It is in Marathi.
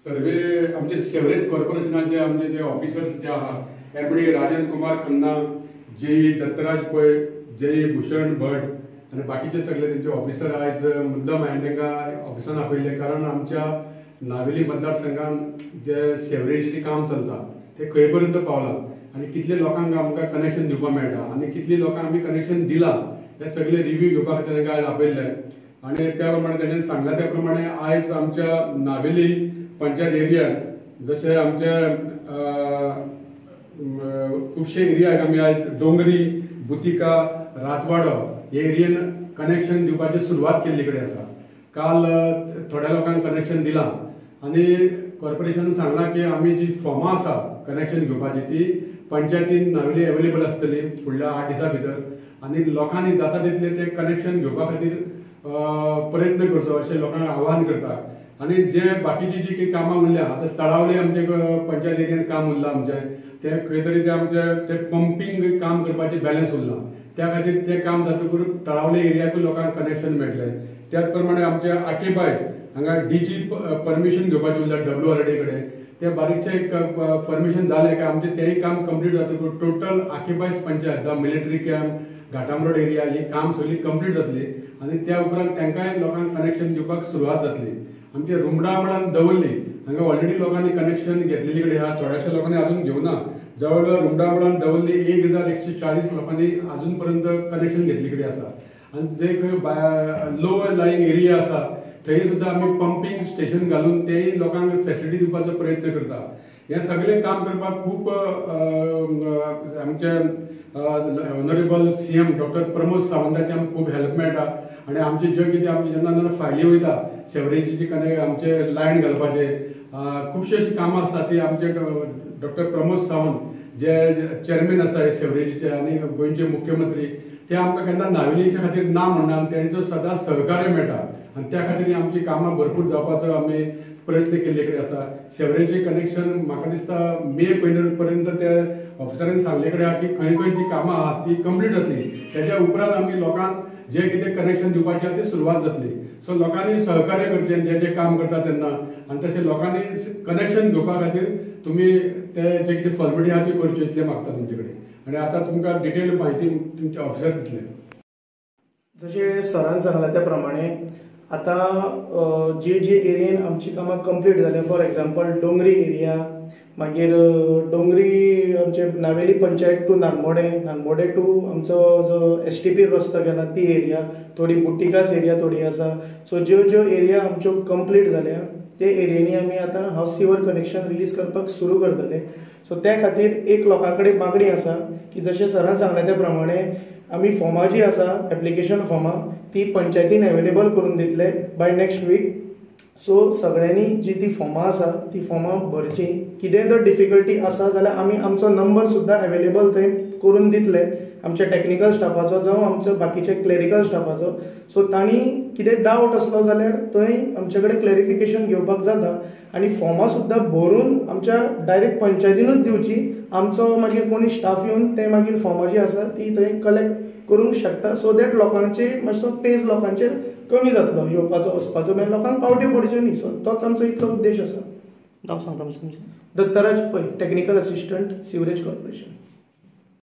सर्वे आमचे सेवरेज कॉर्पोरेशनाचे आमचे जे ऑफिसर्स जे आहात एमडी राजेंद्र कुमार खन्ना, जे दत्तराज पै, जे भूषण भट आणि बाकीचे सगळे त्यांचे ऑफिसर आयज मुद्दम हांवें तांकां ऑफिसान आपयले, कारण आमच्या नावेली मतदारसंघात जे सेवरेजीचें काम चलता ते खंय पर्यंत पावलां आणि कितले लोकांक आमकां कनेक्शन दिवपाक मेळटा आणि कितली लोकांक आमी कनेक्शन दिलां हे सगळे रिव्यू घेवपा खातीर तांकां आयज आपयल्ले आणि त्या प्रमाणे ताणें सांगला त्या प्रमाणे आयज आमच्या नावेली पंचायत एरियात जशे आमचे खुबशे एरियाक आमी आयज डोंगरी, बुतिका, रातवाडो हे एरियेन कनेक्शन दिवपाची सुरवात केल्ली कडेन आसा. काल थोड्या लोकांक कनेक्शन दिलां आणि कॉर्पोरेशनान सांगलां की आमी जी फॉर्मां आसा कनेक्शन घेवपाची ती पंचायतीन नावेली अवेलेबल आसतली फुडल्या 8 दिसां भितर आणि लोकांनी जाता तितले ते कनेक्शन घेवपा खातीर प्रयत्न करचो अशें लोकांक आवाहन करता. आणि जे बाकीची जी काही कामां उरल्या आता तळावले आमचे पंचायत एरियेन काम उरलां आमचें ते खंय तरी ते आमचे ते पंपिंग काम करपाचें बॅलन्स उरलां त्या खातीर ते काम जातकूर तळावले एरियाकूय लोकांक कनेक्शन मेळटलें. त्याच प्रमाणे आमचे आकेबायज हांगा डीची परमिशन घेवपाचें उरलें WRD कडेन ते बारीकशे परमिशन जालें काय आमचे तेंय काम कंप्लीट जातकूर टोटल आकेबायज पंचायत जावं मिलिटरी कॅम्प घाटामरोड एरिया ही काम सगळी कंप्लीट जातली आणि त्या उपरांत तांकांय लोकांक कनेक्शन दिवपाक सुरवात जातली. आमचे रुमडा म्हणून दवरली हांगा ऑलरेडी लोकांनी कनेक्शन घेतलेली कडेन आहा, थोड्याशा लोकांनी अजून घेवना. जवळ रुमडा म्हणून दवरली 1140 लोकांनी अजून पर्यंत कनेक्शन घेतली कडेन आसा आणि जे खंय लो लाईंग एरिया आसा थंय सुद्धा आमी पंपिंग स्टेशन घालून तेय लोकांक फेसिलिटी दिवपाचो प्रयत्न करता. हे सगळे काम करपाक खूप आमचे ऑनरेबल CM डॉक्टर प्रमोद सावंताचे आमकां खूप हेल्प मेळटा आणि आमचे जे कितें आमचे जेन्ना फायली वयता सेवरेजीची आमचे लायन घालपाचे खुबशी अशी कामां आसता ती आमचे डॉक्टर प्रमोद सावंत जे चेअरमॅन आसा सेवरेजीचे आणि गोंयचे मुख्यमंत्री ते आमकां केन्ना नावेलीच्या खातीर ना म्हणना तेंचो सदांच सहकार्य मेळटा आणि त्या खातीर आमची कामां भरपूर जावपाचो आमी प्रयत्न केल्ले कडेन आसा. सेवरेजी कनेक्शन म्हाका दिसता मे पर्यंत ते ऑफिसरांनी सांगले कडेन आहा की खंय खंय जी कामां आहा ती कंप्लीट जातली त्याच्या उपरांत आमी लोकांक जे कितें कनेक्शन दिवपाची आहा ती सुरवात जातली. सो लोकांनी सहकार्य करचें जे जे काम करता तेन्ना आणि तशें लोकांनी कनेक्शन घेवपा खातीर तुमी ते जे कितें फॉर्मेलिटी आहा ती करच्यो इतलें मागता तुमचे कडेन आणि आता तुमकां डिटेल म्हायती तुमचे ऑफिसर दितले. जशें सरान सांगला त्या प्रमाणे आता जे एरियेन आमची कामां कंप्लीट जाल्या फॉर एग्जाम्पल डोंगरी एरिया मागीर डोंगरी आमचे नावेली पंचायत टू नानमोडे टू आमचो जो STP रस्तो गेला ती एरिया थोडी बुटिकास एरिया थोडी आसा. सो ज्यो एरिया आमच्यो कंप्लीट जाल्या ते एरियांनी आमी आतां हावस सिवर कनेक्शन रिलीज करपाक सुरू करतले. सो त्या खातीर एक लोकां कडेन मागणी आसा की जशें सरान सांगल्या त्या प्रमाणे आमी फॉर्मां जी आसा एप्लिकेशन फॉर्मां ती पंचायतीन अवेलेबल करून दितले बाय नेक्स्ट वीक. सो सगळ्यांनी जी ती फॉर्मां आसा ती फॉर्मां भरची. कितें जर डिफिकल्टी आसा जाल्यार आमी आमचो नंबर सुद्दां अवेलेबल थंय करून दितले आमच्या टेक्निकल स्टाफाचो जावं आमच्या बाकीच्या क्लेरिकल स्टाफाचो. सो तांणी कितें डावट आसलो जाल्यार थंय आमचे कडेन क्लेरिफिकेशन घेवपाक जाता आणि फॉर्मां सुद्दां भरून आमच्या डायरेक्ट पंचायतीनूच दिवची. आमचो मागीर कोणी स्टाफ येवन ते मागीर फॉर्मां जी आसा ती थंय कलेक्ट करूंक शकता सो दॅट लोकांचे मातसो पेज लोकांचेर कमी जातलो येवपाचो वचपाचो मागीर लोकांक पावट्यो पडच्यो न्ही. सो तोच आमचो इतलो उद्देश आसा. नांव सांगता तुमचें? दत्तराज पै, टेक्निकल असिस्टंट, सिवरेज कॉर्पोरेशन.